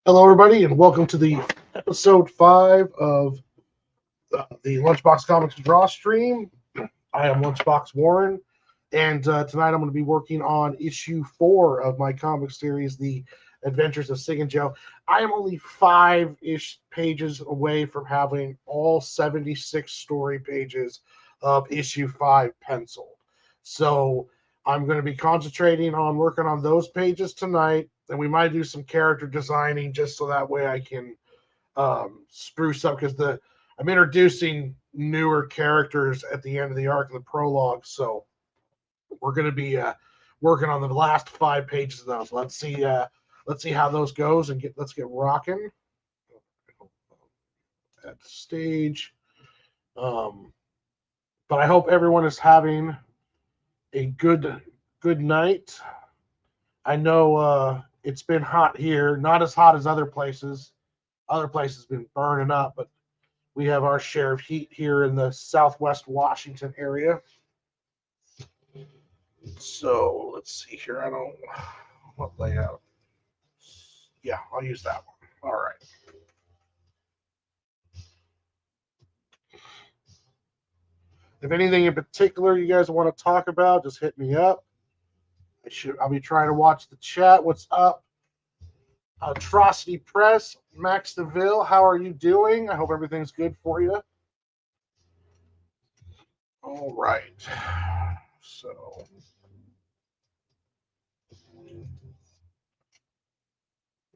Hello, everybody, and welcome to the episode 5 of the LunchBox Comics Draw Stream. I am LunchBox Warren, and tonight I'm going to be working on issue 4 of my comic series, The Adventures of Sig and Joe. I am only 5-ish pages away from having all 76 story pages of issue 5 penciled. So I'm going to be concentrating on working on those pages tonight, and we might do some character designing just so that way I can spruce up, because I'm introducing newer characters at the end of the arc of the prologue. So we're going to be working on the last 5 pages of those. Let's see how those goes, and let's get rocking at the stage. But I hope everyone is having a good night. I know it's been hot here, not as hot as other places. Other places have been burning up, but we have our share of heat here in the Southwest Washington area. So let's see here. I don't what layout. Yeah, I'll use that one. All right. If anything in particular you guys want to talk about, just hit me up. I'll be trying to watch the chat. What's up? Atrocity Press, Max DeVille, how are you doing? I hope everything's good for you. All right. So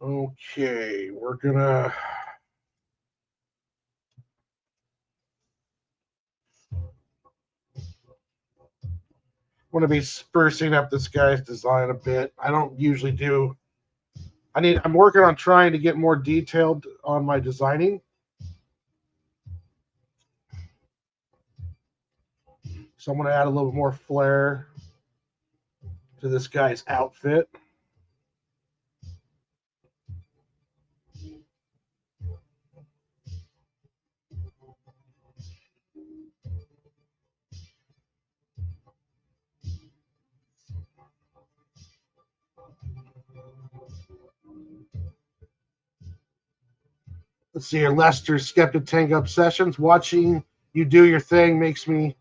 okay, we're gonna be sprucing up this guy's design a bit. I don't usually do. I'm working on trying to get more detailed on my designing. So I'm going to add a little bit more flair to this guy's outfit. Let's see here. Lester Skeptic Tank Up Sessions. Watching you do your thing makes me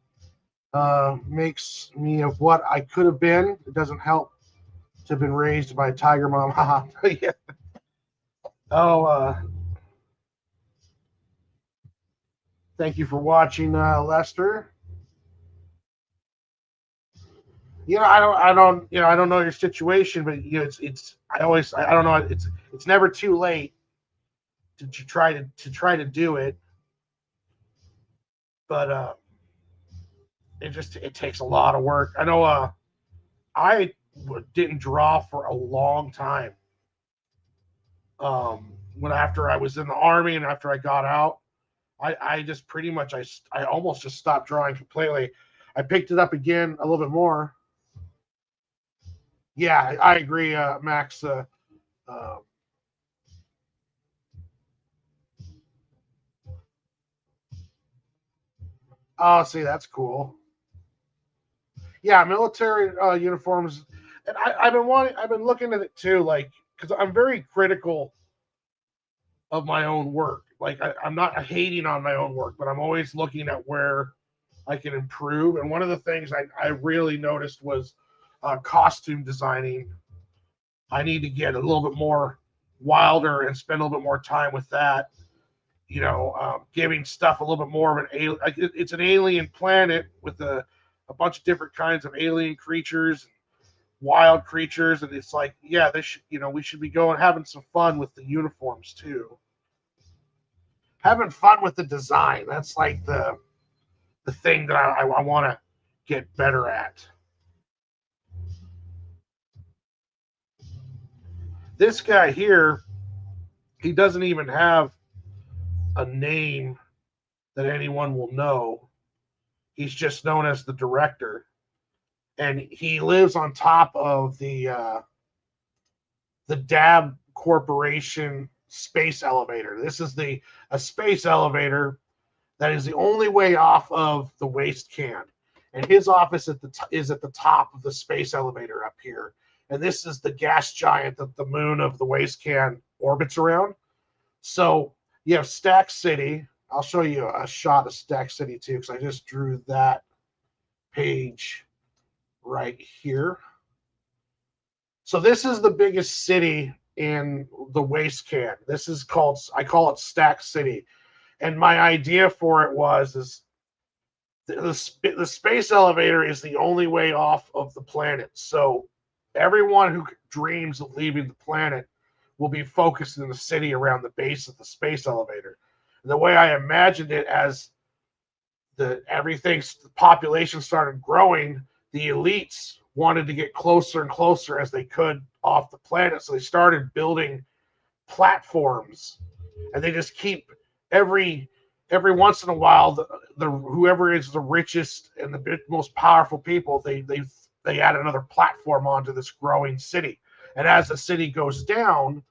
of what I could have been. It doesn't help to have been raised by a tiger mom. Haha. Yeah. Oh, thank you for watching, Lester. I don't know your situation, but I don't know. It's never too late to try to do it, but it takes a lot of work. I know. I didn't draw for a long time. When after I was in the army and after I got out, I just pretty much I almost just stopped drawing completely. I picked it up again a little bit more. Yeah, I agree, Max. Oh, see, that's cool. Yeah, military uniforms, and I've been looking at it too, like, because I'm very critical of my own work. Like, I'm not hating on my own work, but I'm always looking at where I can improve. And one of the things I really noticed was costume designing. I need to get a little bit more wilder and spend a little bit more time with that. Giving stuff a little bit more of an alien. It's an alien planet with a bunch of different kinds of alien creatures, wild creatures, and it's like, yeah, we should be having some fun with the uniforms too. Having fun with the design. That's like the thing that I want to get better at. This guy here, he doesn't even have a name that anyone will know. He's just known as the director, and he lives on top of the DAB Corporation space elevator. This is a space elevator that is the only way off of the waste can, and his office is at the top of the space elevator up here. And this is the gas giant, the moon of the waste can orbits around. So you have Stack City. I'll show you a shot of Stack City too, because I just drew that page right here. So this is the biggest city in the waste can. This is called, I call it Stack City. And my idea for it is the space elevator is the only way off of the planet. So everyone who dreams of leaving the planet will be focused in the city around the base of the space elevator. And the way I imagined it, as the population started growing, the elites wanted to get closer and closer as they could off the planet. So they started building platforms, and they just keep every once in a while the whoever is the richest and the most powerful people, they add another platform onto this growing city. And as the city goes down,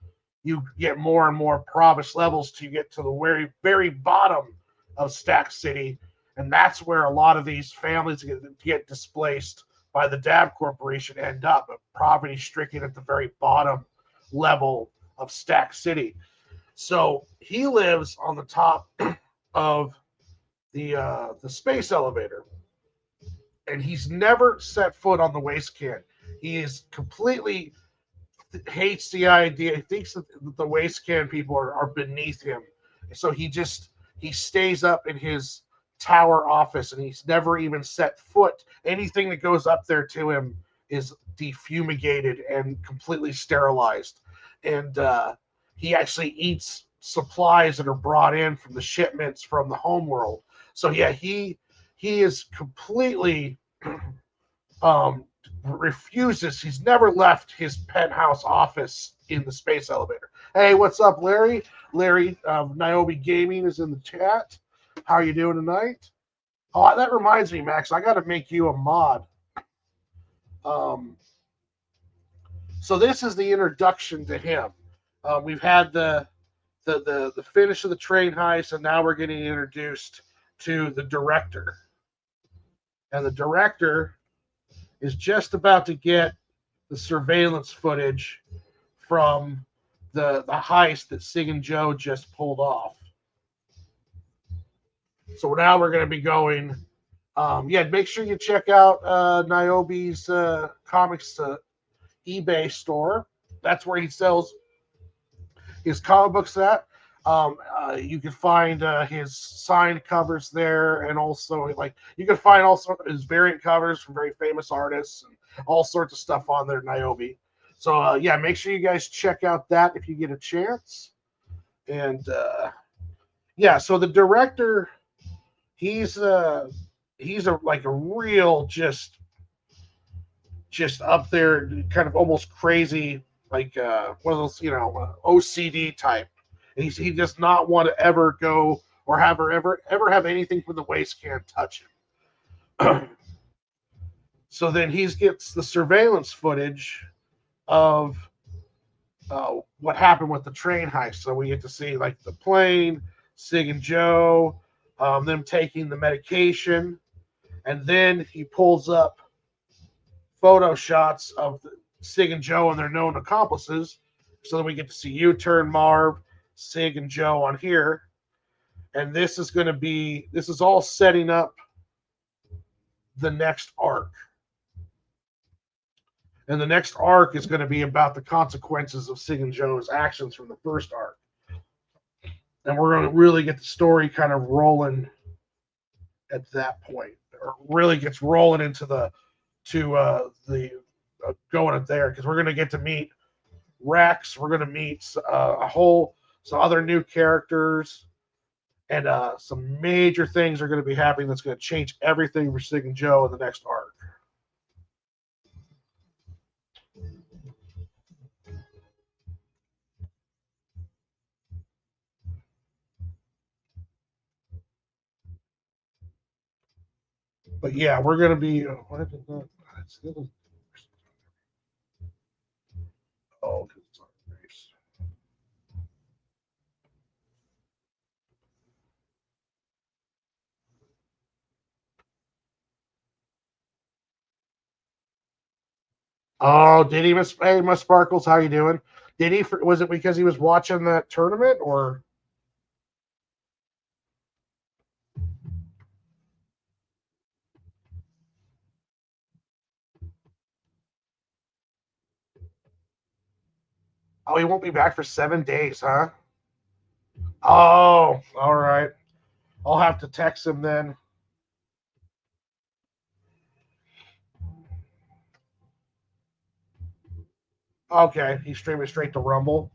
you get more and more province levels to get to the very, very bottom of Stack City. And that's where a lot of these families get displaced by the DAB Corporation, end up poverty stricken at the very bottom level of Stack City. So he lives on the top of the space elevator, and he's never set foot on the waste can. He is completely hates the idea. He thinks that the waste can people are beneath him. So he stays up in his tower office, and he's never even set foot. Anything that goes up there to him is defumigated and completely sterilized. And he actually eats supplies that are brought in from the shipments from the home world. So yeah, he is completely refuses. He's never left his penthouse office in the space elevator. Hey, what's up, Larry? Larry Niobe Gaming is in the chat. How are you doing tonight? Oh, that reminds me, Max. I got to make you a mod. So this is the introduction to him. We've had the finish of the train heist, and now we're getting introduced to the director. And the director is just about to get the surveillance footage from the heist that Sig and Joe just pulled off. So now we're going to be going. Make sure you check out Niobe's comics eBay store. That's where he sells his comic books at. You can find his signed covers there, and also you can find also his variant covers from very famous artists and all sorts of stuff on there, Niobe. So make sure you guys check out that if you get a chance. And so the director, he's a real just up there, kind of almost crazy, like one of those OCD type. He does not want to ever go or ever have anything from the waste can touch him. So then he gets the surveillance footage of what happened with the train heist. So we get to see the plane, Sig and Joe, them taking the medication, and then he pulls up photo shots of Sig and Joe and their known accomplices. So that we get to see U-Turn, Marv, Sig and Joe on here. And this is all setting up the next arc. And the next arc is going to be about the consequences of Sig and Joe's actions from the first arc. And we're going to really get the story kind of rolling at that point. Or really gets rolling into going up there, because we're going to get to meet Rex. We're going to meet some other new characters. And some major things are going to be happening that's going to change everything for Sig and Joe in the next arc. But yeah, we're going to be. What did that? Oh, because it's on race. Oh, did he miss? Hey, Miss Sparkles, how you doing? Did he? Was it because he was watching that tournament, or? Oh, he won't be back for 7 days, huh? Oh, all right. I'll have to text him then. Okay, he's streaming straight to Rumble.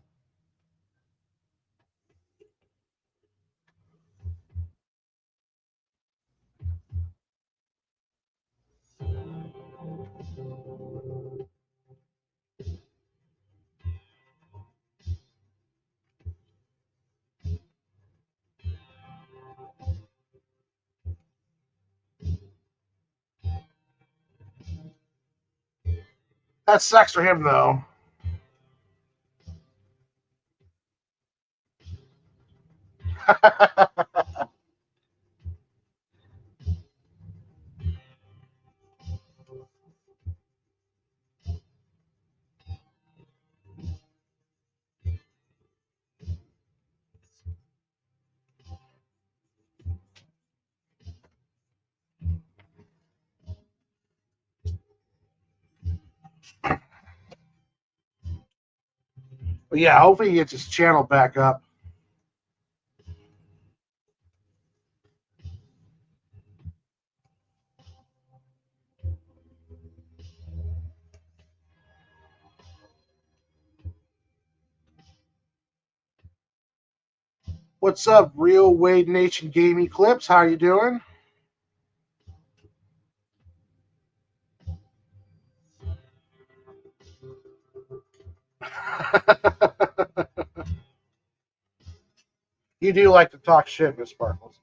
That sucks for him, though. But yeah, hopefully he gets his channel back up. What's up, Real Wade Nation Gaming Clips? How you doing? You do like to talk shit, Miss Sparkles.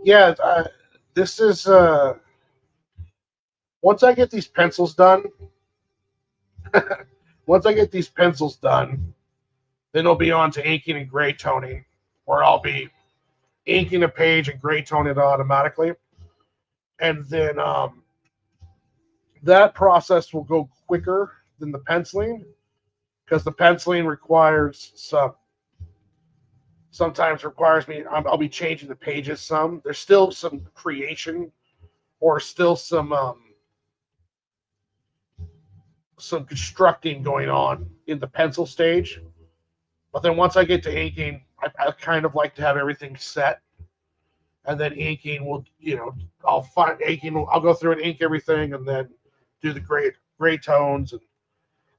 Yeah, this is once I get these pencils done. Once I get these pencils done, then it'll be on to inking and gray toning, where I'll be inking a page and gray tone it automatically, and then that process will go quicker than the penciling because the penciling requires sometimes requires me. I'll be changing the pages some. There's still some creation or still some constructing going on in the pencil stage. But then once I get to inking, I kind of like to have everything set, and then inking will, I'll find inking. I'll go through and ink everything, and then do the gray tones. And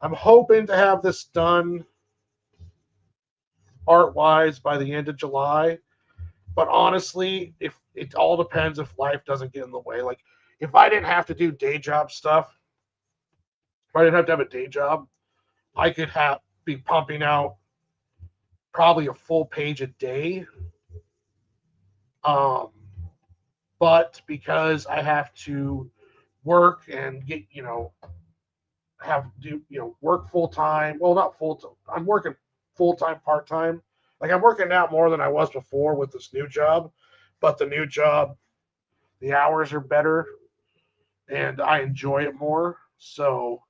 I'm hoping to have this done art wise by the end of July. But honestly, if it all depends if life doesn't get in the way. Like if I didn't have to do day job stuff, if I didn't have to have a day job, I could have be pumping out probably a full page a day. Um, but because I have to work and get, have to do, work full time. Well, not full time. I'm working full time, part time. Like I'm working now more than I was before with this new job, but the new job, the hours are better and I enjoy it more. So,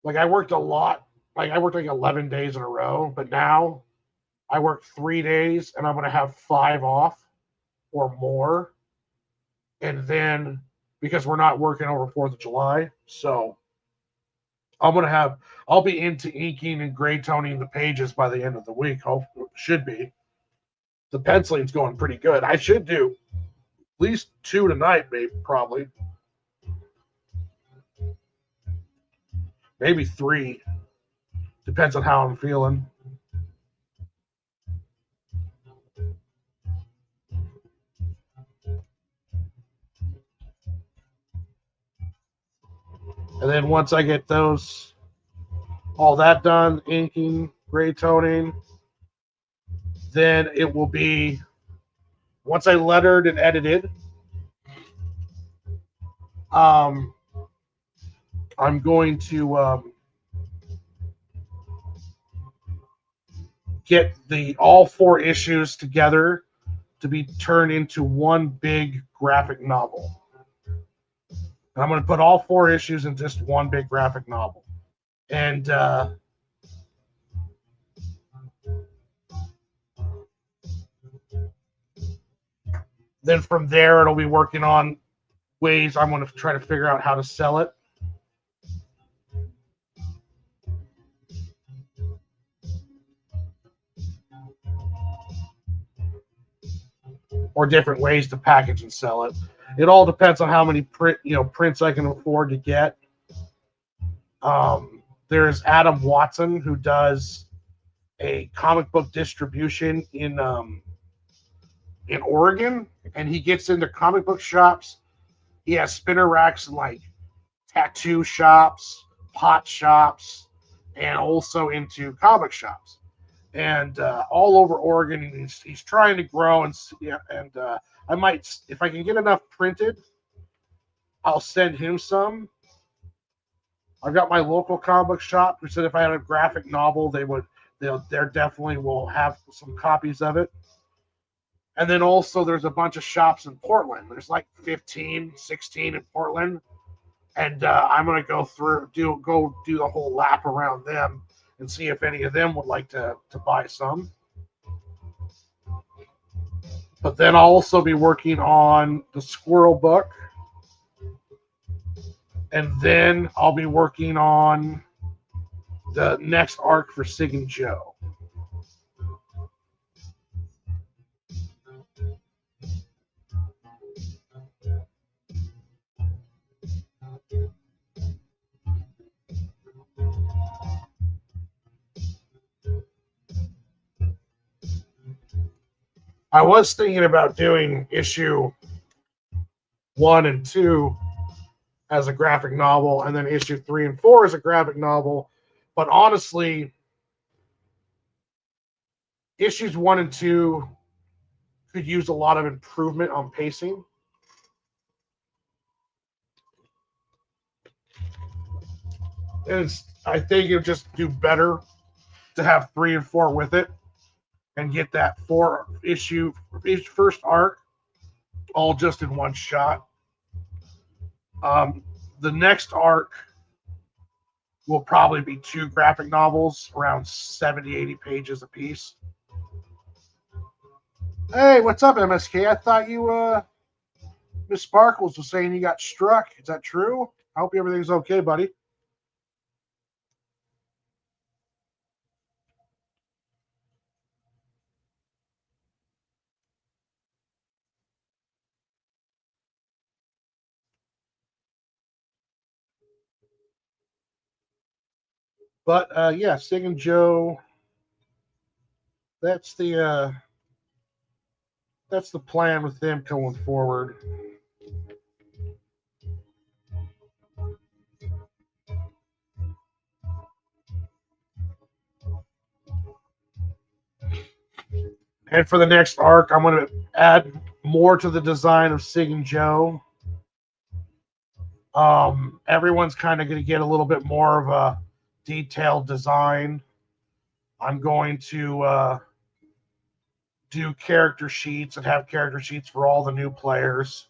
like, I worked a lot. Like, I worked like 11 days in a row, but now I work 3 days and I'm going to have 5 off or more. And then because we're not working over 4th of July, so I'm going to have, I'll be into inking and gray toning the pages by the end of the week. Hope should be. The penciling's going pretty good. I should do at least 2 tonight, maybe, probably. Maybe 3. Depends on how I'm feeling. And then once I get all that done, inking, gray toning, then it will be, once I lettered and edited, um, I'm going to get all 4 issues together to be turned into one big graphic novel. And I'm going to put all 4 issues in just one big graphic novel. And then from there, it'll be working on ways I'm going to try to figure out how to sell it. Or different ways to package and sell it. It all depends on how many prints I can afford to get. There's Adam Watson, who does a comic book distribution in Oregon, and he gets into comic book shops. He has spinner racks in like tattoo shops, pot shops, and also into comic shops, and all over Oregon. He's trying to grow, and I might, if I can get enough printed, I'll send him some. I've got my local comic book shop who said if I had a graphic novel, they definitely will have some copies of it. And then also there's a bunch of shops in Portland. There's like 15, 16 in Portland. And I'm going to go do the whole lap around them and see if any of them would like to buy some. But then I'll also be working on the Squirrel book. And then I'll be working on the next arc for Sig and Joe. I was thinking about doing issue 1 and 2 as a graphic novel, and then issue 3 and 4 as a graphic novel. But honestly, issues 1 and 2 could use a lot of improvement on pacing. And I think it would just do better to have 3 and 4 with it and get that 4 issue first arc all just in one shot. The next arc will probably be 2 graphic novels, around 70, 80 pages a piece. Hey, what's up, MSK? I thought you, Miss Sparkles was saying you got struck. Is that true? I hope everything's okay, buddy. But yeah, Sig and Joe. That's the plan with them going forward. And for the next arc, I'm going to add more to the design of Sig and Joe. Everyone's kind of going to get a little bit more of a detailed design. I'm going to do character sheets and have character sheets for all the new players.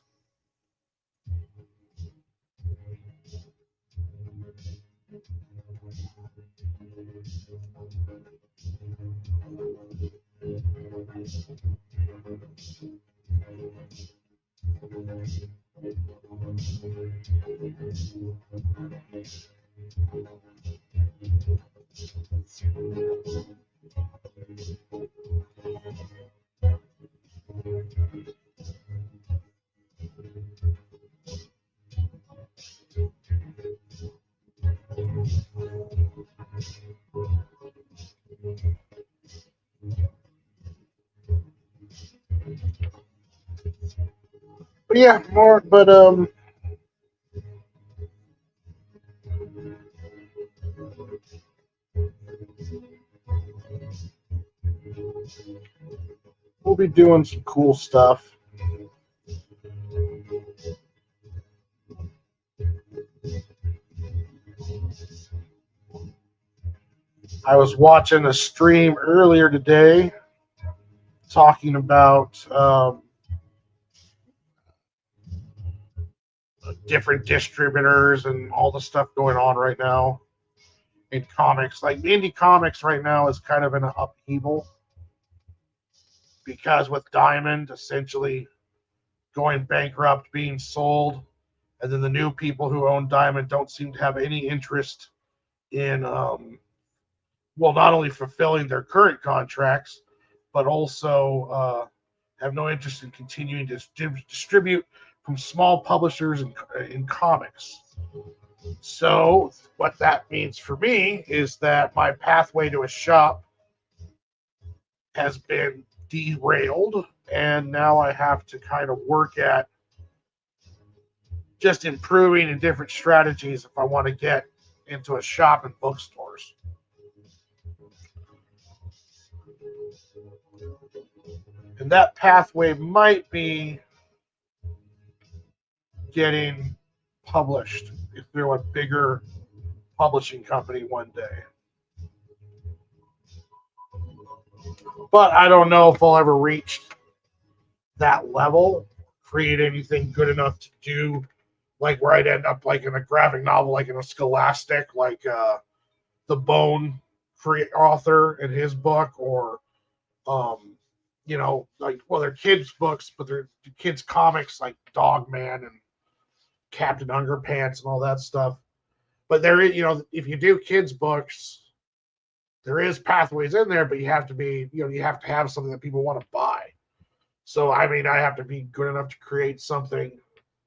But yeah, more. But we'll be doing some cool stuff. I was watching a stream earlier today talking about different distributors and all the stuff going on right now in comics. Like indie comics right now is kind of in an upheaval because with Diamond essentially going bankrupt, being sold, and then the new people who own Diamond don't seem to have any interest in, well, not only fulfilling their current contracts, but also have no interest in continuing to distribute from small publishers in comics. So, what that means for me is that my pathway to a shop has been derailed, and now I have to kind of work at just improving in different strategies if I want to get into a shop in bookstores. And that pathway might be getting published through a bigger publishing company one day. But I don't know if I'll ever reach that level, create anything good enough to do, like where I'd end up like in a graphic novel, like in a Scholastic, like the Bone author in his book, or um, like, well, they're kids' books, but they're kids' comics like Dogman and Captain Underpants and all that stuff. But there is, if you do kids' books, there is pathways in there, but you have to be, you have to have something that people want to buy. So I mean, I have to be good enough to create something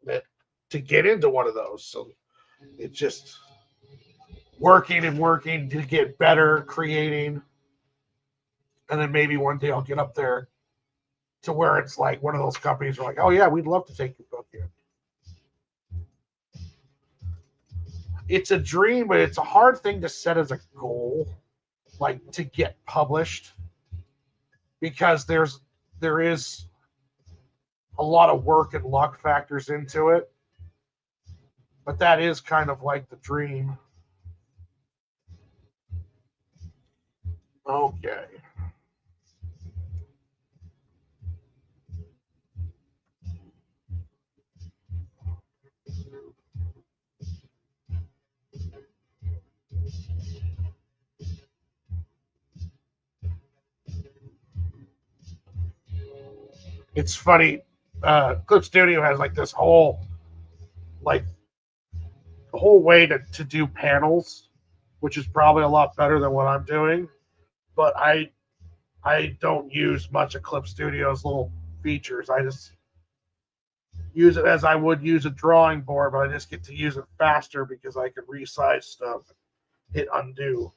that to get into one of those. So it's just working and working to get better, creating, and then maybe one day I'll get up there to where it's like one of those companies are like, oh yeah, we'd love to take your book in. It's a dream, but it's a hard thing to set as a goal, like to get published, because there is a lot of work and luck factors into it. But that is kind of like the dream. Okay. It's funny. Clip Studio has like this like whole way to do panels, which is probably a lot better than what I'm doing. But I don't use much of Clip Studio's little features. I just use it as I would use a drawing board, but I just get to use it faster because I can resize stuff, hit undo.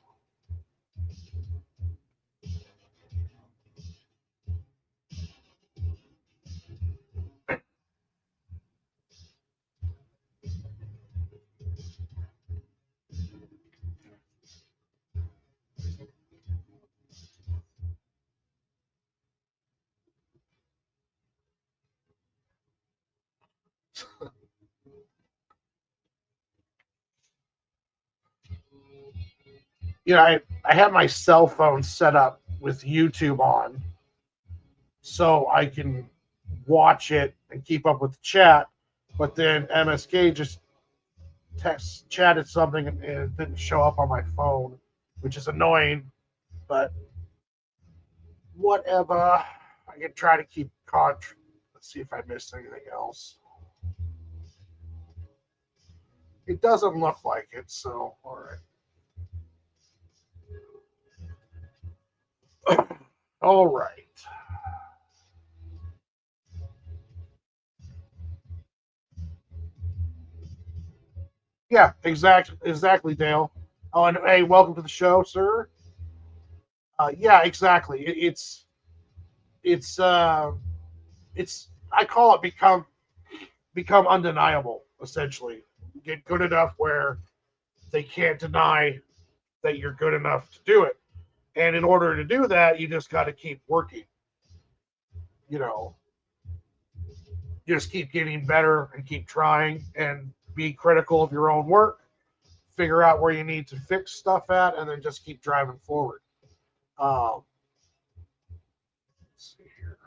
I have my cell phone set up with YouTube on, so I can watch it and keep up with the chat. But then MSK just chatted something and it didn't show up on my phone, which is annoying. But whatever, I can try to keep contact. Let's see if I missed anything else. It doesn't look like it, so all right. All right. Yeah, exactly, Dale. Oh, and hey, welcome to the show, sir. Yeah, exactly. It's it's I call it become undeniable. Essentially, get good enough where they can't deny that you're good enough to do it. And in order to do that, you just got to keep working. You know, just keep getting better and keep trying and be critical of your own work. figure out where you need to fix stuff at, and then just keep driving forward. Let's see here.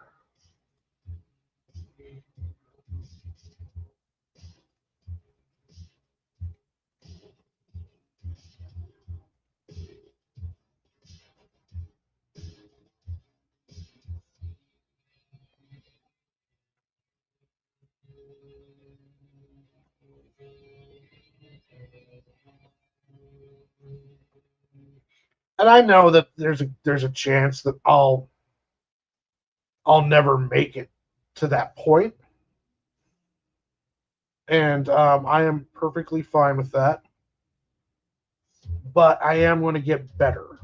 And I know that there's a chance that I'll never make it to that point, and I am perfectly fine with that. But I am going to get better.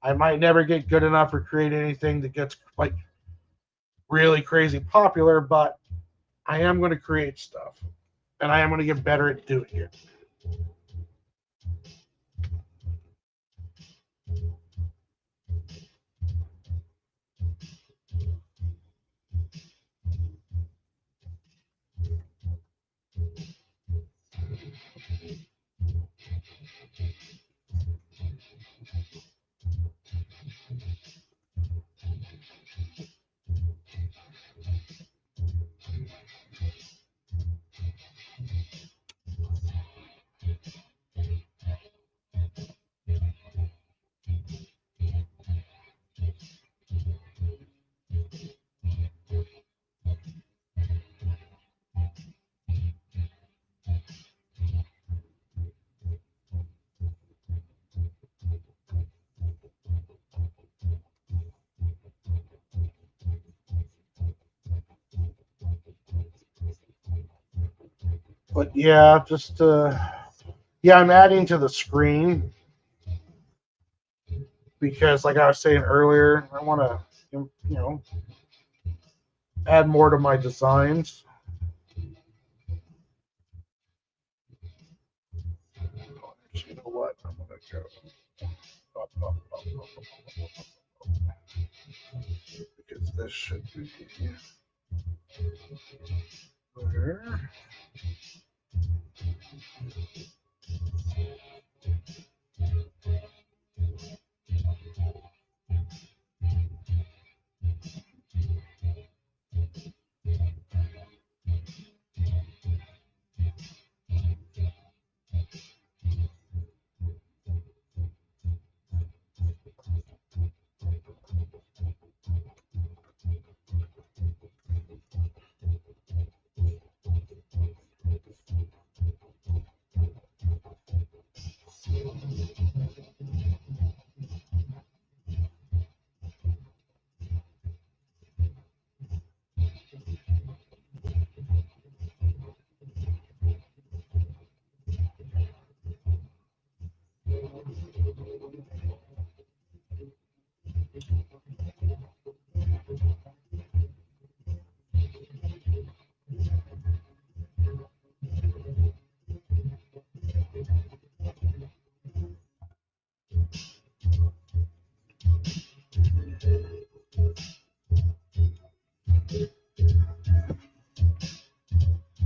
I might never get good enough or create anything that gets like really crazy popular, but I am going to create stuff, and I am going to get better at doing it. But yeah, yeah, I'm adding to the screen because, like I was saying earlier, I want to, add more to my designs. Actually, you know what? I'm gonna go because this should be there.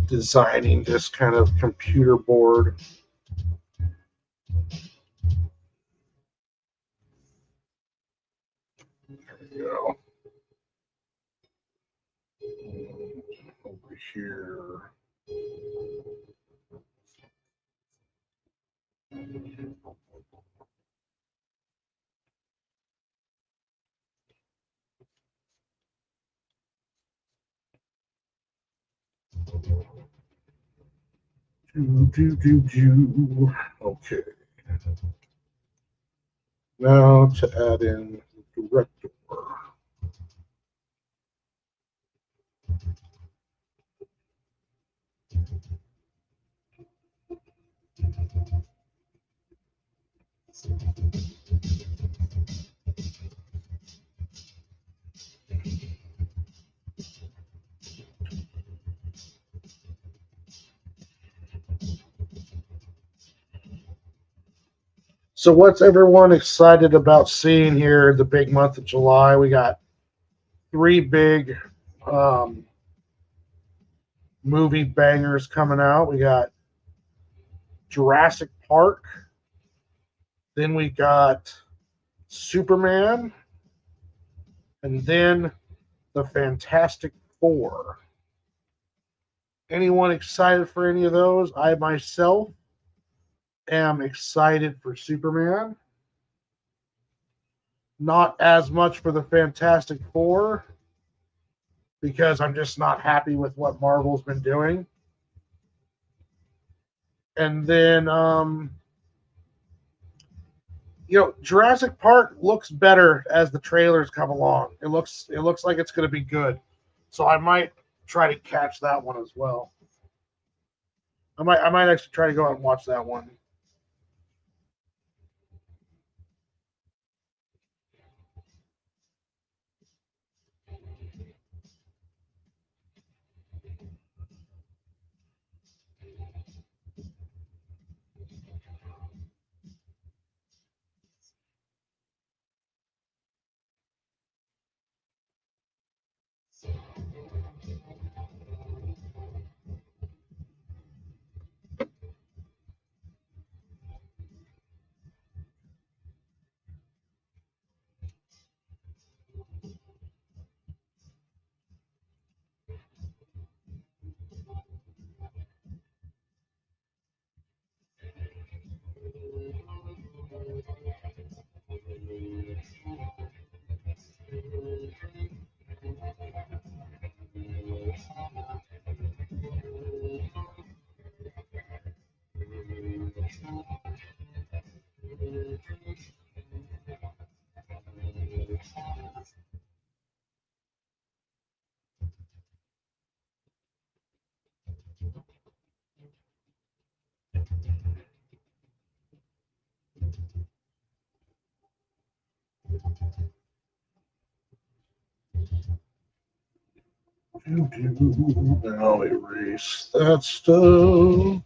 Designing this kind of computer board. There we go. Over here. Okay. Now to add in the director. So what's everyone excited about seeing here the big month of July? We got 3 big movie bangers coming out. We got Jurassic Park. Then we got Superman. And then the Fantastic Four. Anyone excited for any of those? I myself am excited for Superman. Not as much for the Fantastic Four because I'm just not happy with what Marvel's been doing. And then, Jurassic Park looks better as the trailers come along. It looks like it's going to be good. So I might try to catch that one as well. I might actually try to go out and watch that one. Now erase that stuff.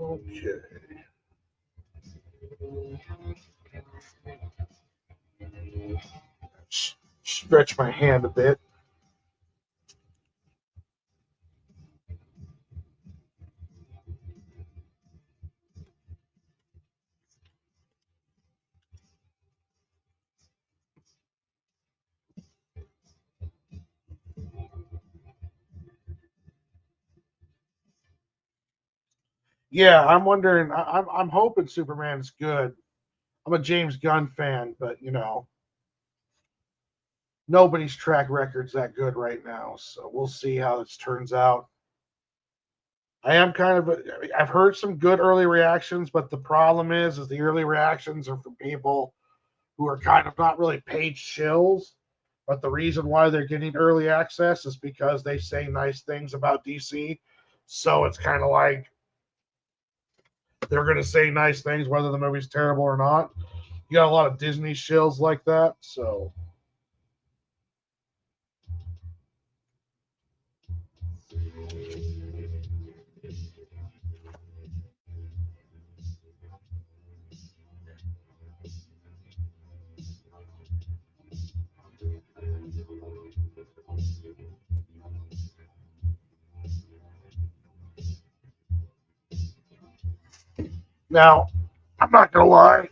Okay. Stretch my hand a bit. Yeah, I'm wondering. I'm hoping Superman's good. I'm a James Gunn fan, but nobody's track record's that good right now. So we'll see how this turns out. I am kind of. I've heard some good early reactions, but the problem is the early reactions are from people who are kind of not really paid shills. But the reason why they're getting early access is because they say nice things about DC. So it's kind of like they're going to say nice things whether the movie's terrible or not. You got a lot of Disney shills like that. So now, I'm not going to lie.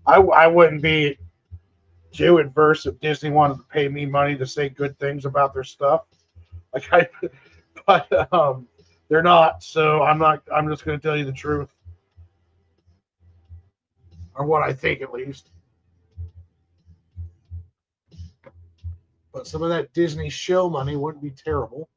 I wouldn't be too adverse if Disney wanted to pay me money to say good things about their stuff. Like I, but they're not. So I'm not. I'm just going to tell you the truth, or what I think at least. But some of that Disney show money wouldn't be terrible.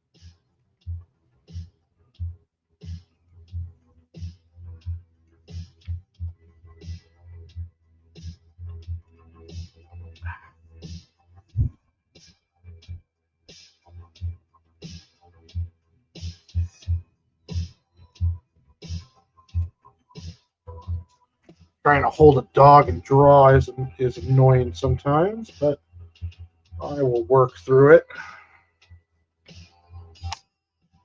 Trying to hold a dog and draw is annoying sometimes, but I will work through it.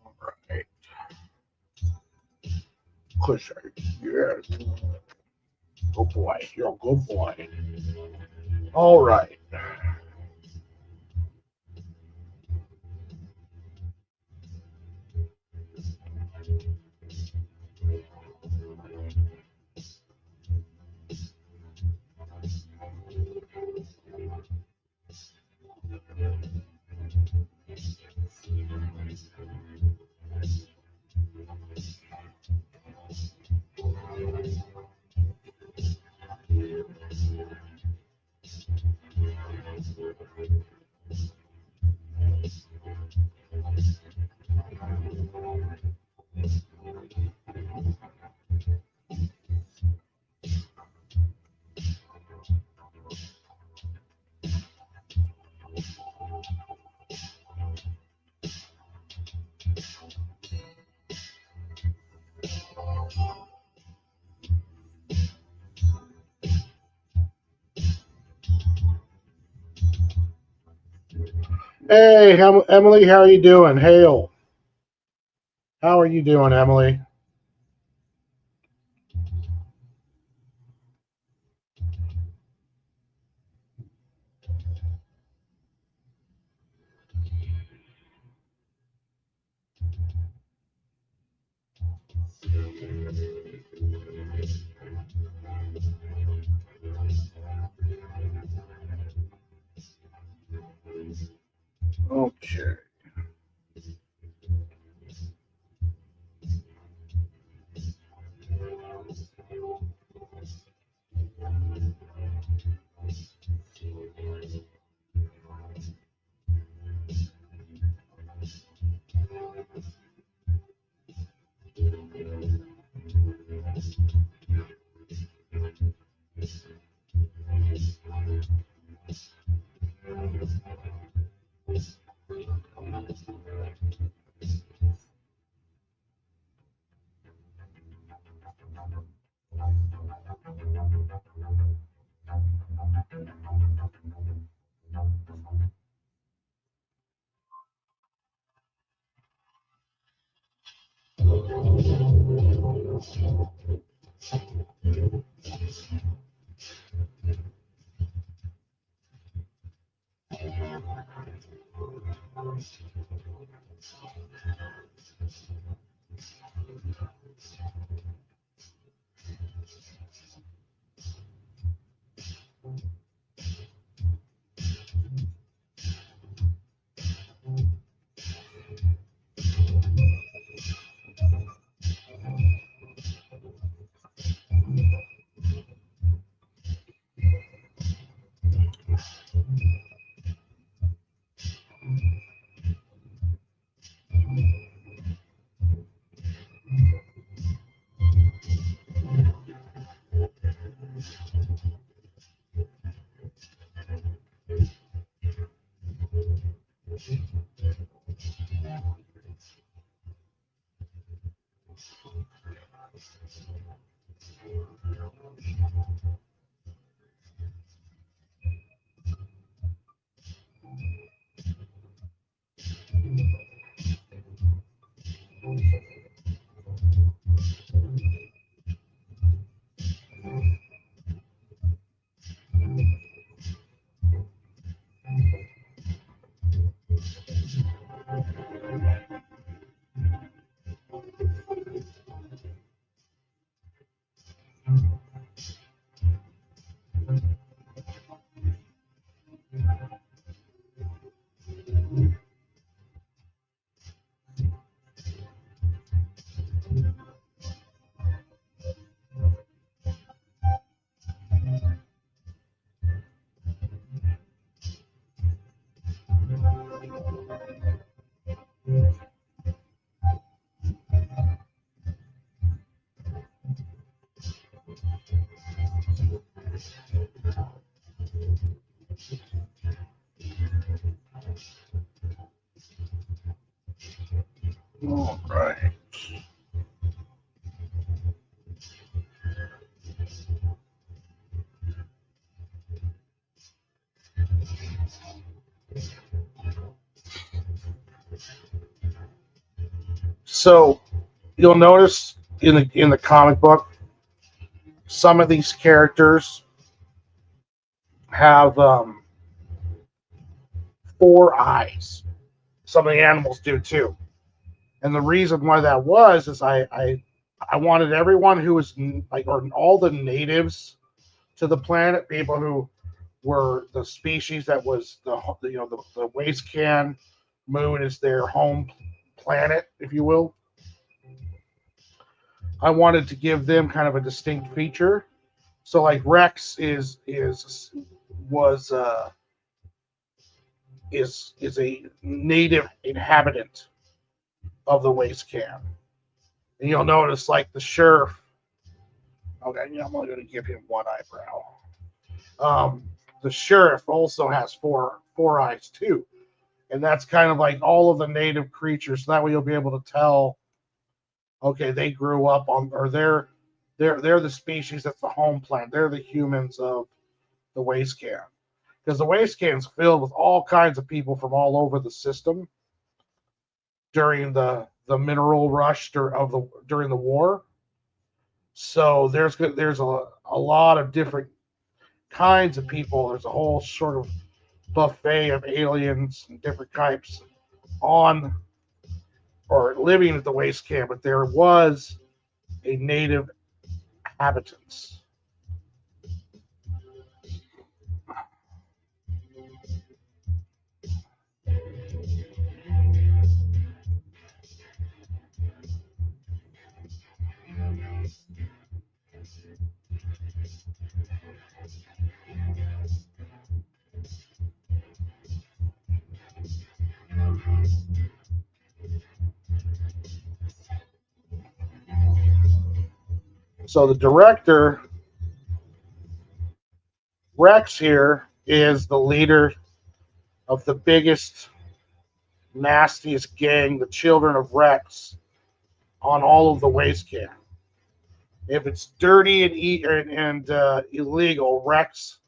All right. Push her. Yeah. Good boy. You're a good boy. All right. Hey, Emily, how are you doing? Hail. How are you doing, Emily? Okay. All right. So you'll notice in the comic book, some of these characters have four eyes. Some of the animals do too. And the reason why that was is I wanted everyone who was like, or all the natives to the planet, people who were the species that was the waste can moon is their home planet, if you will. I wanted to give them kind of a distinct feature. So like Rex was is a native inhabitant of the waste can. And you'll notice like the sheriff. Okay, yeah, I'm only going to give him one eyebrow. Um, the sheriff also has four eyes too, and that's kind of like all of the native creatures. So that way you'll be able to tell. Okay, they grew up on, or they're the species that's the home planet. They're the humans of the waste can, because the waste can's filled with all kinds of people from all over the system during the mineral rush during the war. So there's a lot of different kinds of people. There's a whole sort of buffet of aliens and different types on or living at the waste camp, but there was a native inhabitants. So the director, Rex here, is the leader of the biggest, nastiest gang, the Children of Rex, on all of the waste camp. If it's dirty and illegal, Rex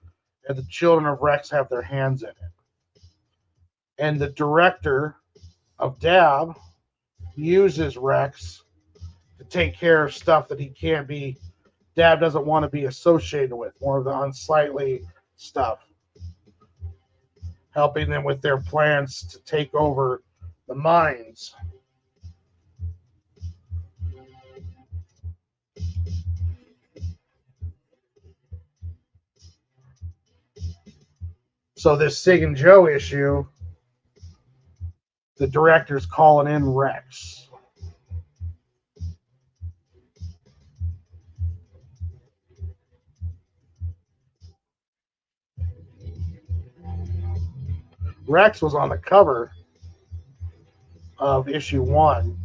and the Children of Rex have their hands in it. And the director of Dab uses Rex to take care of stuff that he can't be. Dab doesn't want to be associated with, more of the unsightly stuff, helping them with their plans to take over the mines. So this Sig and Joe issue, the director's calling in Rex. Rex was on the cover of issue 1,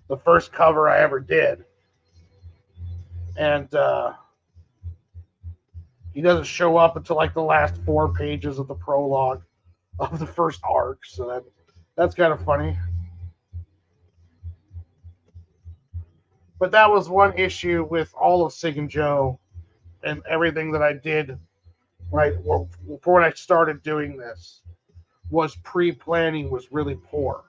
the first cover I ever did. And he doesn't show up until like the last 4 pages of the prologue of the first arc. So that's kind of funny. But that was one issue with all of Sig and Joe and everything that I did right before when I started doing this was pre-planning was really poor.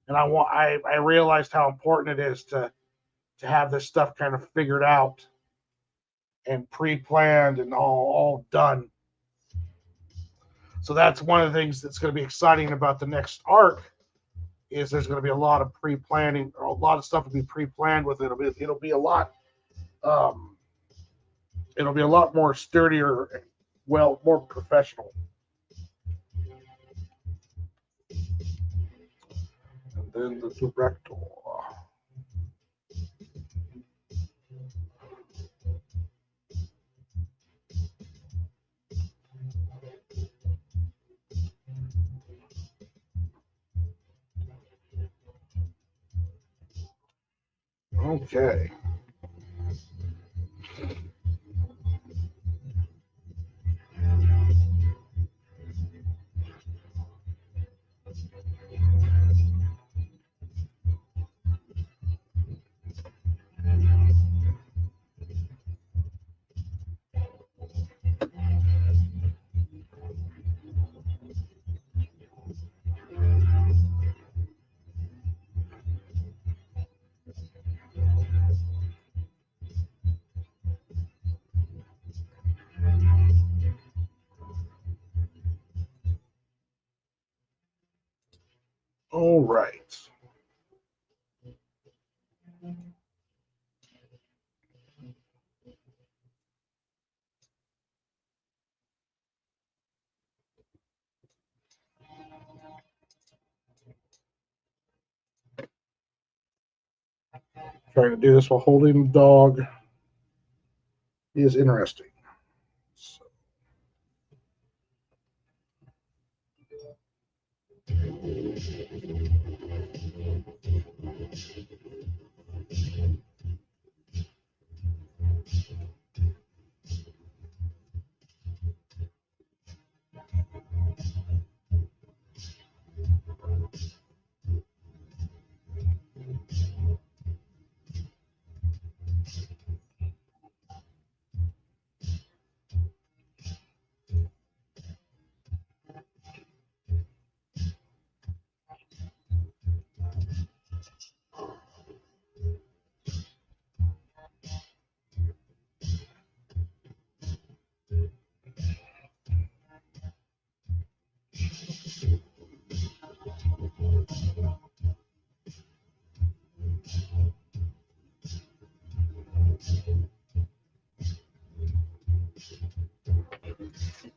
And I realized how important it is to have this stuff kind of figured out and pre-planned and all done. So that's one of the things that's going to be exciting about the next arc is there's going to be a lot of pre-planning or a lot of stuff to be pre-planned with it. It'll be a lot um, it'll be a lot more sturdier, well, more professional. And then the director. Okay. All right. Trying to do this while holding the dog is interesting. So,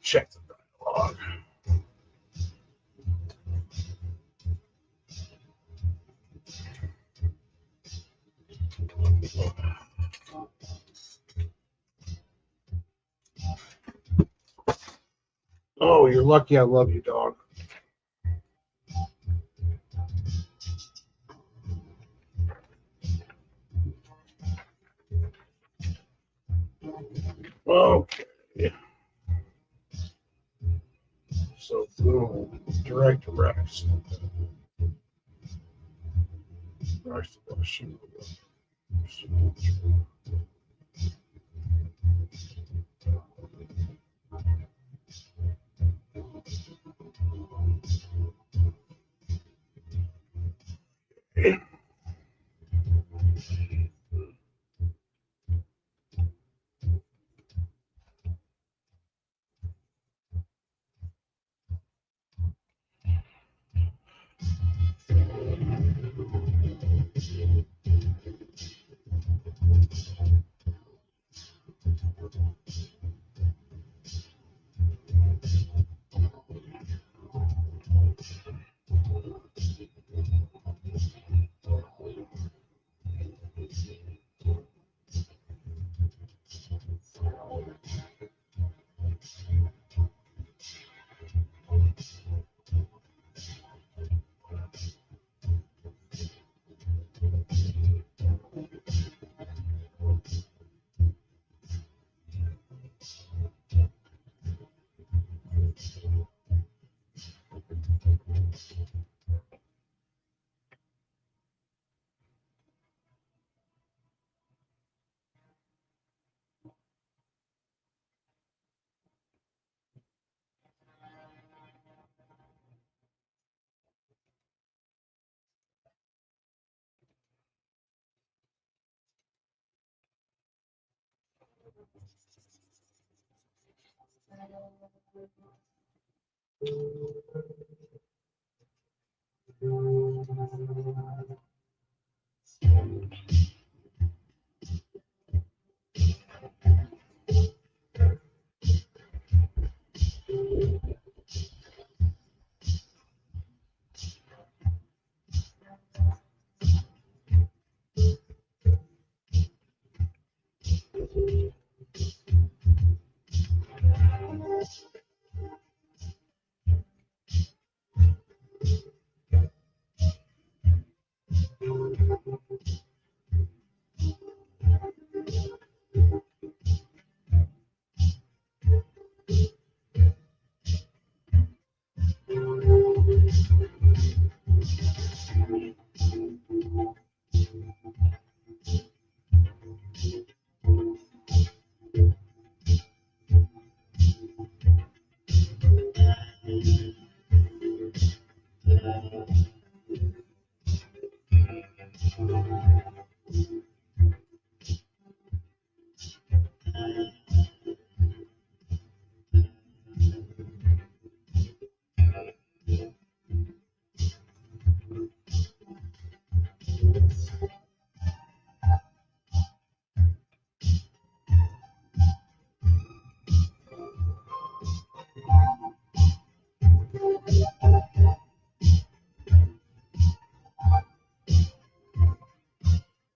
check the dialogue. Oh, you're lucky I love you, dog. Okay. So, boom. Direct Rex. Rex.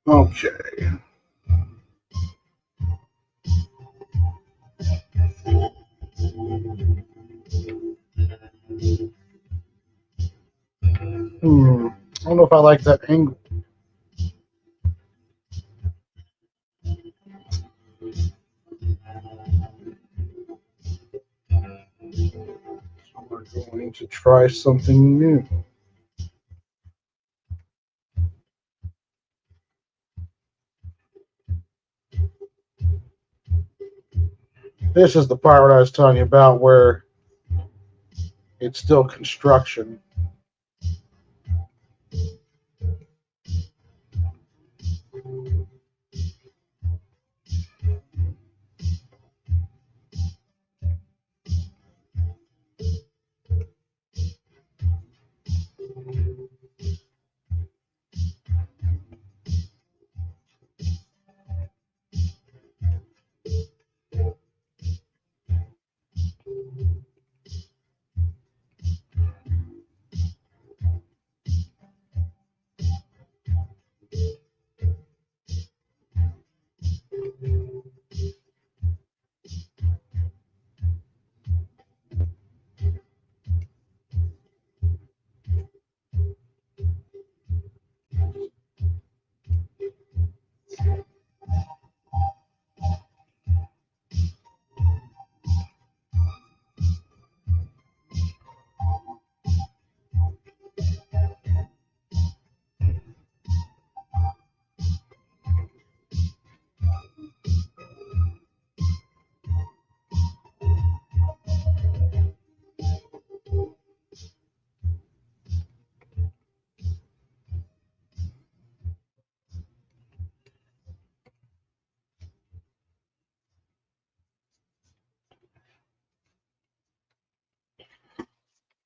Okay. I don't know if I like that angle. So we're going to try something new. This is the part I was telling you about where it's still construction.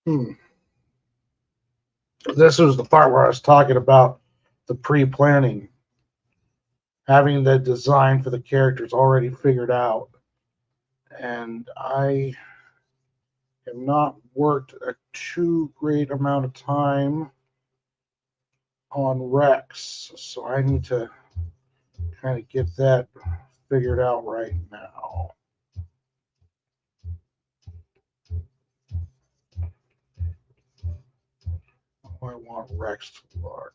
Hmm. This was the part where I was talking about the pre-planning, having the design for the characters already figured out. And I have not worked a too great amount of time on Rex, so I need to kind of get that figured out right now. How I want Rex to look.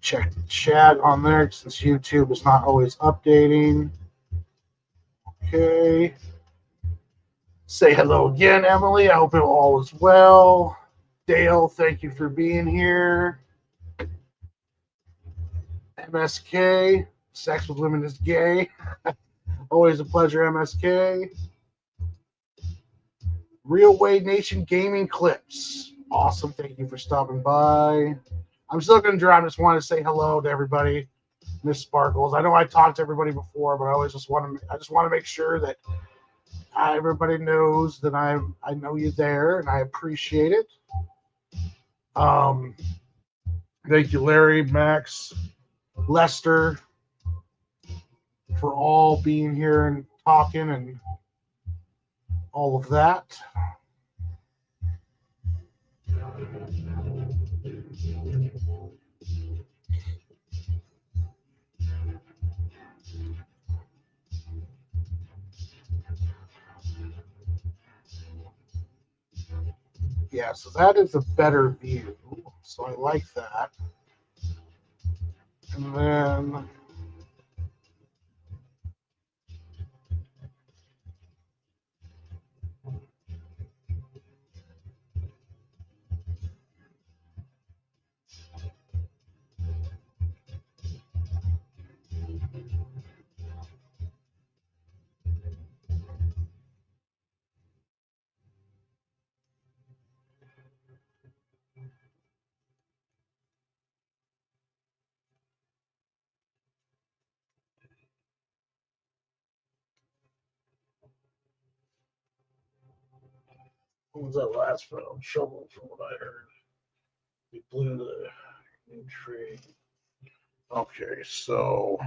Check the chat on there since YouTube is not always updating. Okay. Say hello again, Emily. I hope it all is well. Dale, thank you for being here. MSK, sex with women is gay. Always a pleasure, MSK. Real Way Nation Gaming Clips. Awesome. Thank you for stopping by. I'm still going to drive. I just want to say hello to everybody. Miss Sparkles. I know I talked to everybody before, but I just want to make sure that everybody knows that I know you there and I appreciate it. Thank you, Larry, Max, Lester, for all being here and talking and all of that. Yeah, so that is a better view. So I like that. And then What was that last film? Shovel, from what I heard. We blew the new tree. Okay, so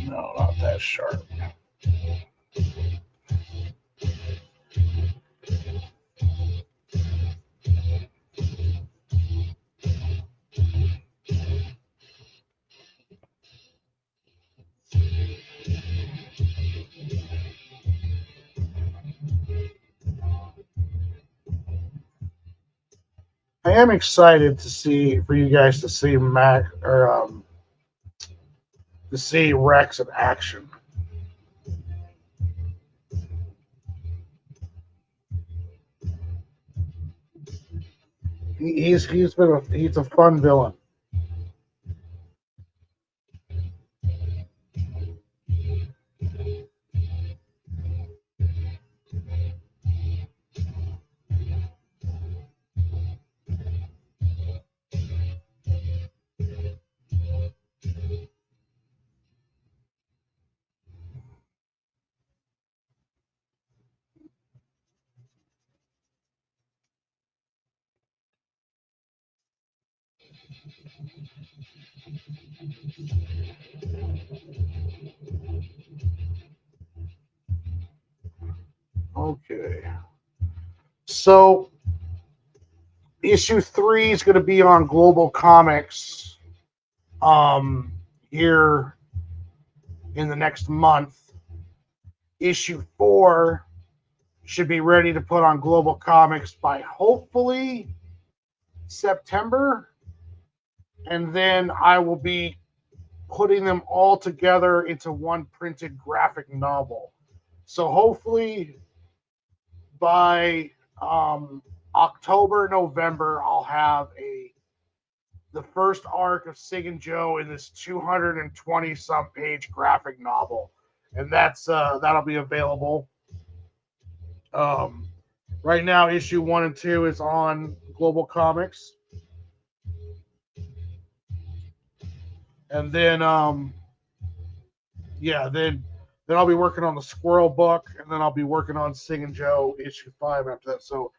no, not that sharp. I am excited to see for you guys to see Mac or to see Rex in action. He's a fun villain. Okay, so issue 3 is going to be on Global Comics here in the next month. Issue 4 should be ready to put on Global Comics by hopefully September, and then I will be putting them all together into one printed graphic novel. So hopefully by October, November, I'll have the first arc of Sig and Joe in this 220 some page graphic novel, and that'll be available. Um, right now, issue 1 and 2 is on Global Comics, and then yeah, then I'll be working on the Squirrel book, and then I'll be working on Sig and Joe issue 5 after that. So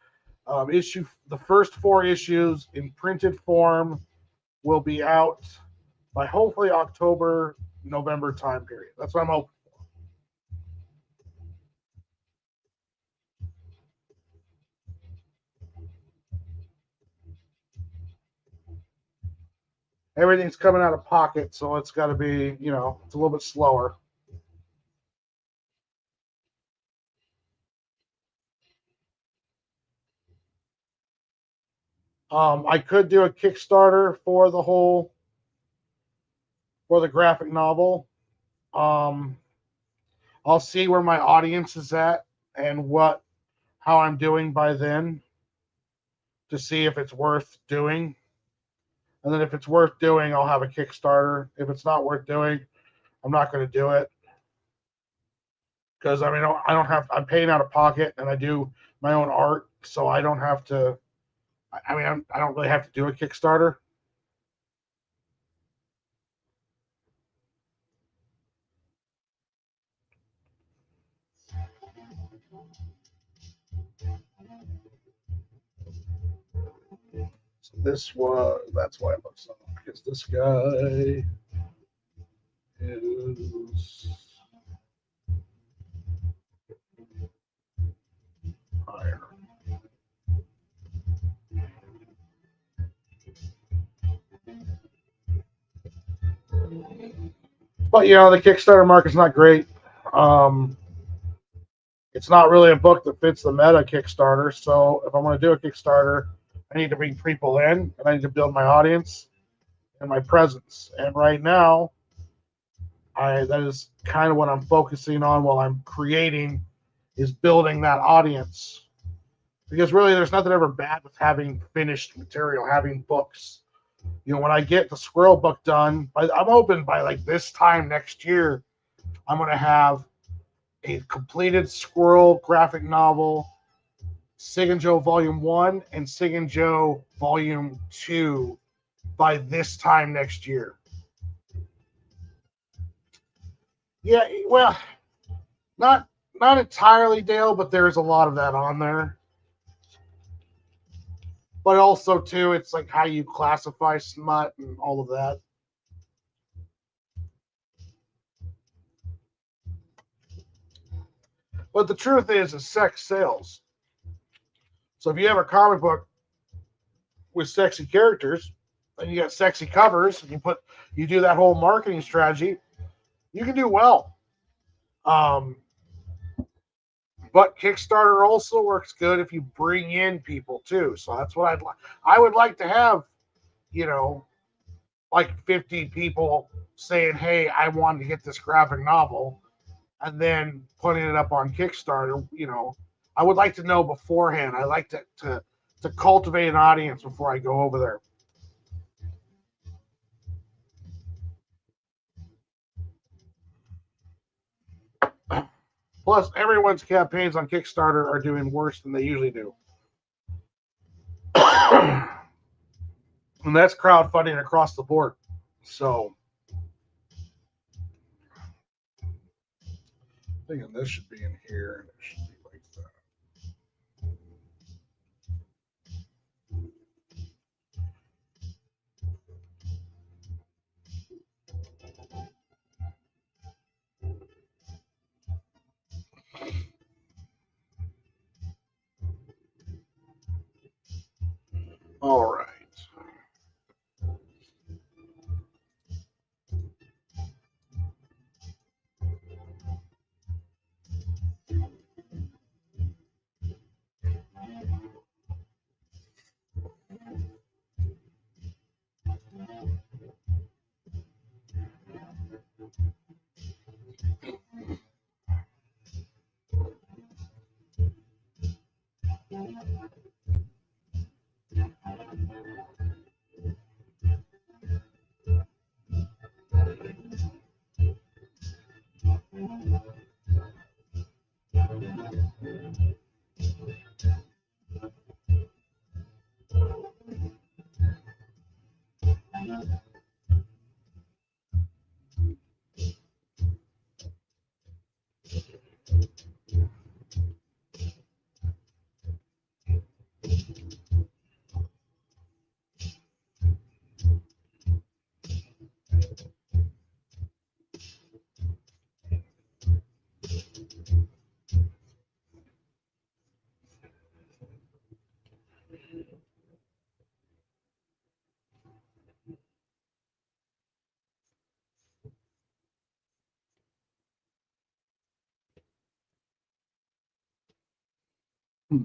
the first 4 issues in printed form will be out by hopefully October, November time period. That's what I'm hoping. Everything's coming out of pocket, so it's got to be, it's a little bit slower. I could do a Kickstarter for the graphic novel. Um, I'll see where my audience is at and how I'm doing by then to see if it's worth doing. And then if it's worth doing, I'll have a Kickstarter. If it's not worth doing, I'm not going to do it because I don't have. I'm paying out of pocket, and I do my own art, so I don't have to. I don't really have to do a Kickstarter. So that's why it looks so. Because this guy is But the Kickstarter market's not great. Um, it's not really a book that fits the meta Kickstarter. So if I'm going to do a Kickstarter, I need to bring people in, and I need to build my audience and my presence. And right now, that is kind of what I'm focusing on while I'm creating, is building that audience. Because really, there's nothing ever bad with having finished material, having books. When I get the Squirrel book done, I'm hoping by like this time next year, I'm going to have a completed Squirrel graphic novel, Sig and Joe Volume 1 and Sig and Joe Volume 2 by this time next year. Yeah, well, not not entirely Dale, but there's a lot of that on there. But also too, it's like how you classify smut and all of that. But the truth is sex sells. So if you have a comic book with sexy characters and you got sexy covers and you do that whole marketing strategy, you can do well. Um, but Kickstarter also works good if you bring in people too. So that's what I'd like. I would like to have, you know, like 50 people saying, "Hey, I wanted to get this graphic novel," and then putting it up on Kickstarter. I would like to know beforehand. I like to cultivate an audience before I go over there. Plus, everyone's campaigns on Kickstarter are doing worse than they usually do. And that's crowdfunding across the board. So, I think this should be in here. It should be like that. All right. Hmm.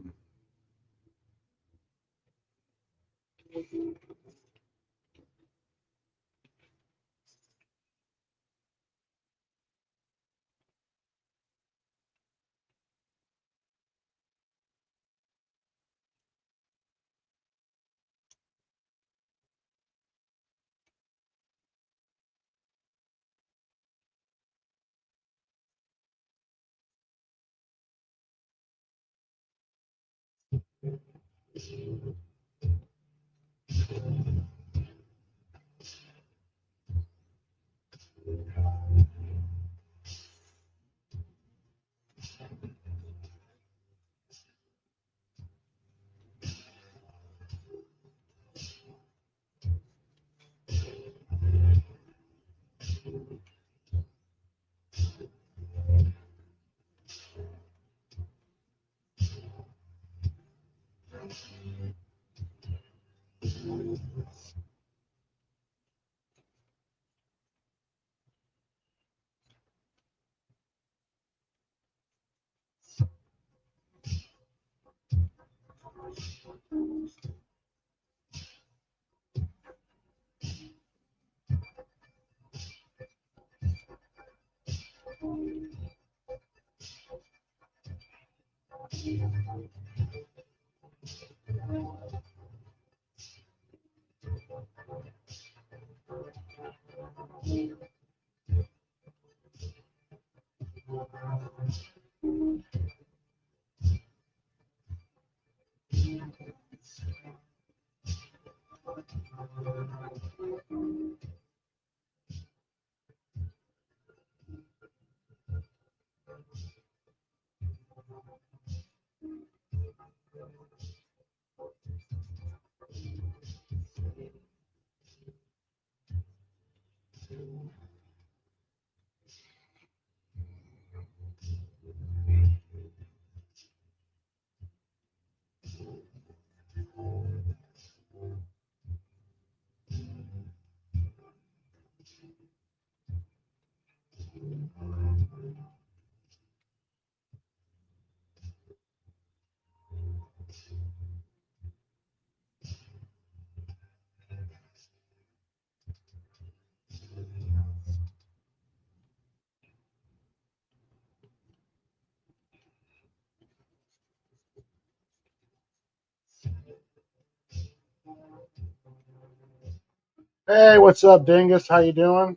Hey, what's up, Dingus? How you doing?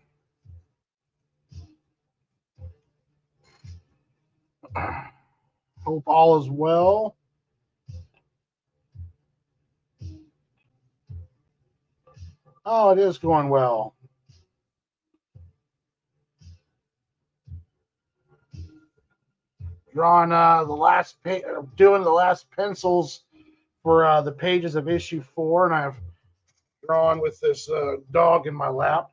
Hope all is well. Oh, it is going well. Drawing the last doing the last pencils for the pages of issue 4, and I've drawn with this dog in my lap.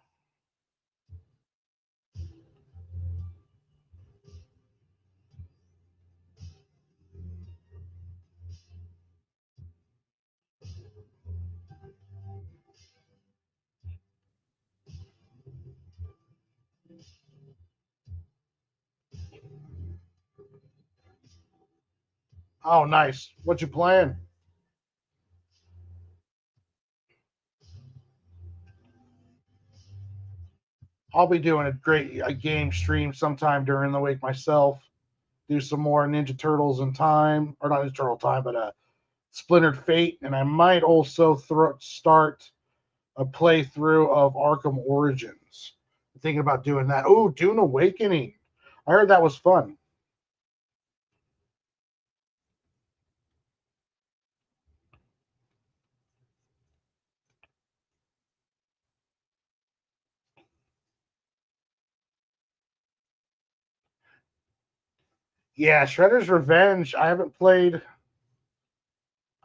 Oh, nice. What you playing? I'll be doing a game stream sometime during the week myself. Do some more Ninja Turtles in time, or not Ninja Turtle time, but Splintered Fate, and I might also start a playthrough of Arkham Origins. I'm thinking about doing that. Oh, Dune Awakening. I heard that was fun. Yeah, Shredder's Revenge. I haven't played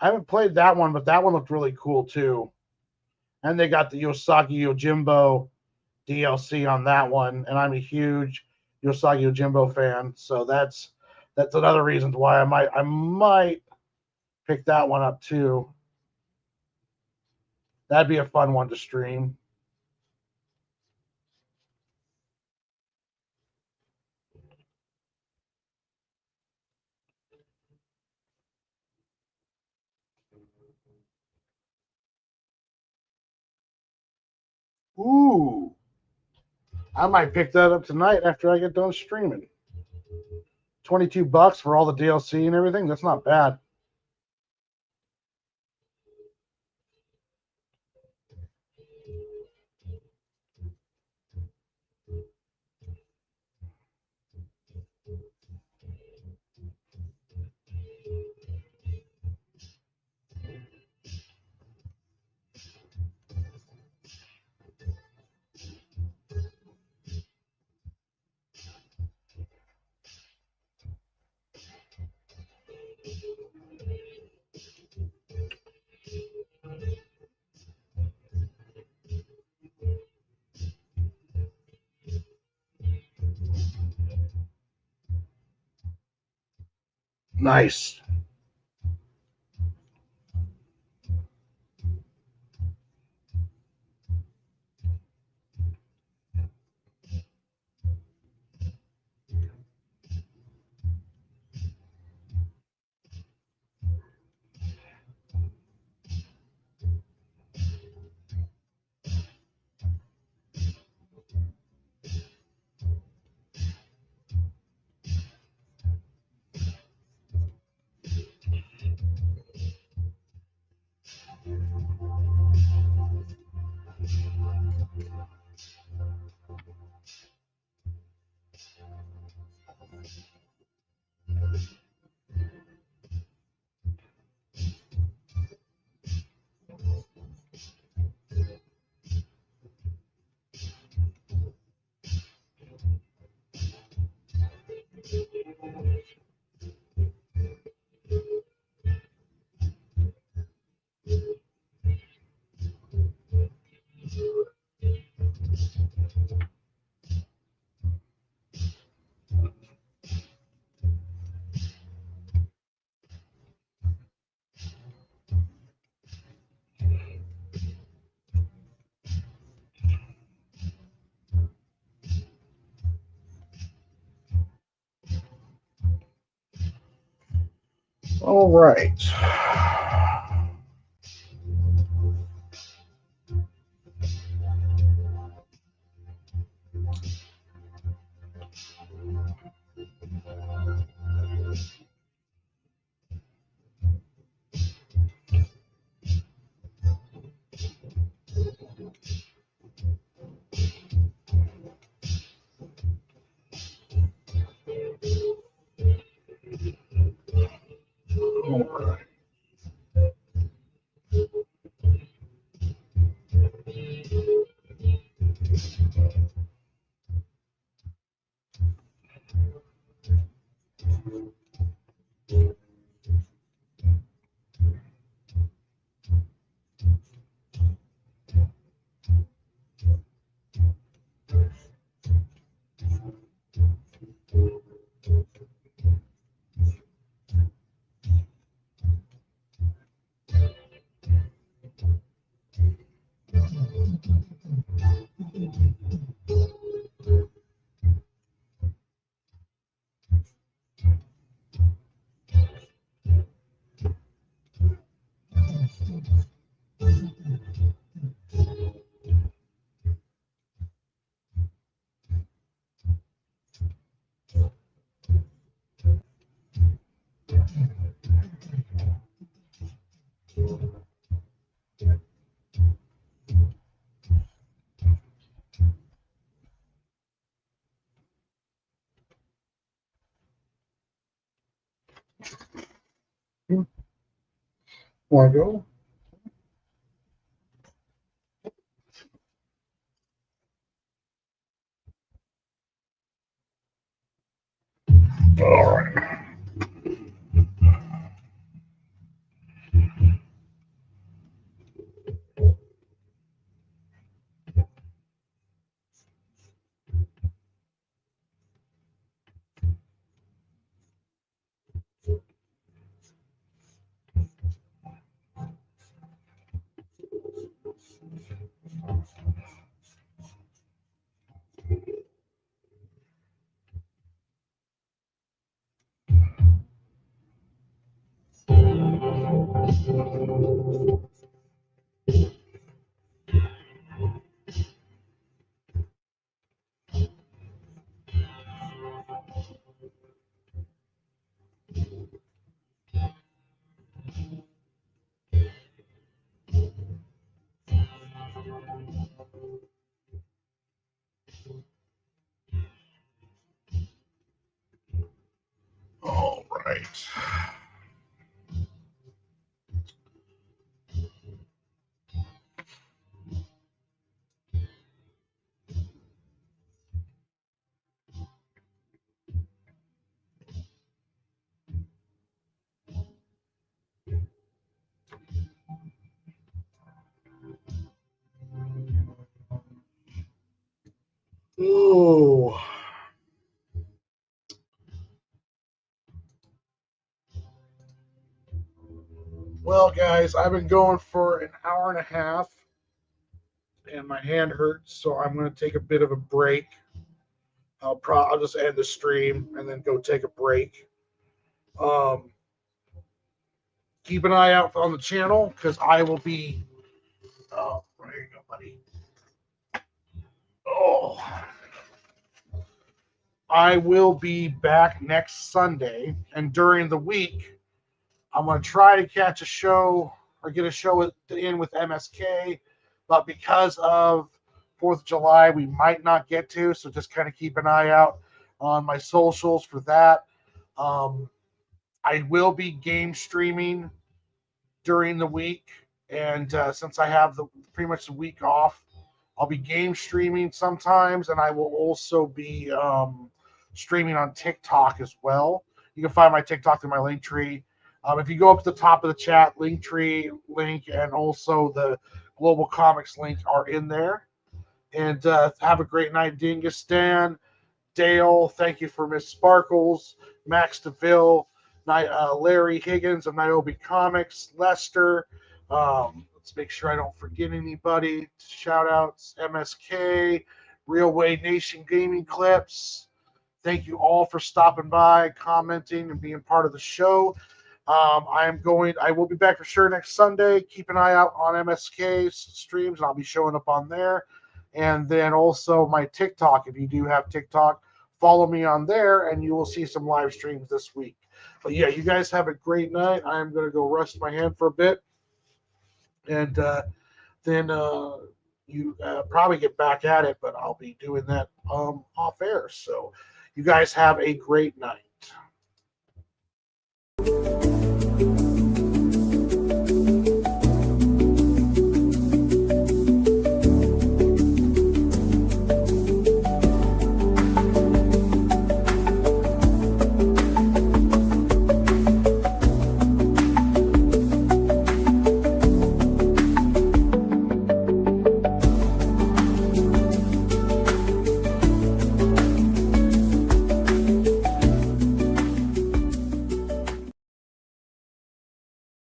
that one, but that one looked really cool too. And they got the Yosagi Yojimbo DLC on that one, and I'm a huge Yosagi Yojimbo fan, so that's another reason why I might pick that one up too. That'd be a fun one to stream. Ooh, I might pick that up tonight after I get done streaming. $22 for all the DLC and everything. That's not bad. Nice. All right. All right. Want to go? All right. All right. Oh. Well, guys, I've been going for an hour and a half, and my hand hurts, so I'm going to take a bit of a break. I'll just end the stream and then go take a break. Um, Keep an eye out on the channel because I will be. Oh, there you go, buddy. Oh, I will be back next Sunday, and during the week, I'm going to try to catch a show or get a show in with MSK, but because of 4th of July, we might not get to, so just kind of keep an eye out on my socials for that. Um, I will be game streaming during the week, and since I have the pretty much the week off, I'll be game streaming sometimes, and I will also be streaming on TikTok as well. You can find my TikTok in my link tree. If you go up to the top of the chat, link tree link, and also the Global Comics link are in there. And have a great night, Dingistan. Dale, thank you for Miss Sparkles, Max DeVille, Larry Higgins of Niobe Comics, Lester. Let's make sure I don't forget anybody. Shout outs, MSK, Railway Nation Gaming Clips. Thank you all for stopping by, commenting, and being part of the show. I will be back for sure next Sunday. Keep an eye out on MSK streams, and I'll be showing up on there. And then also my TikTok. If you do have TikTok, follow me on there, and you will see some live streams this week. But yeah, you guys have a great night. I'm going to go rest my hand for a bit, and then you probably get back at it. But I'll be doing that off air. So you guys have a great night.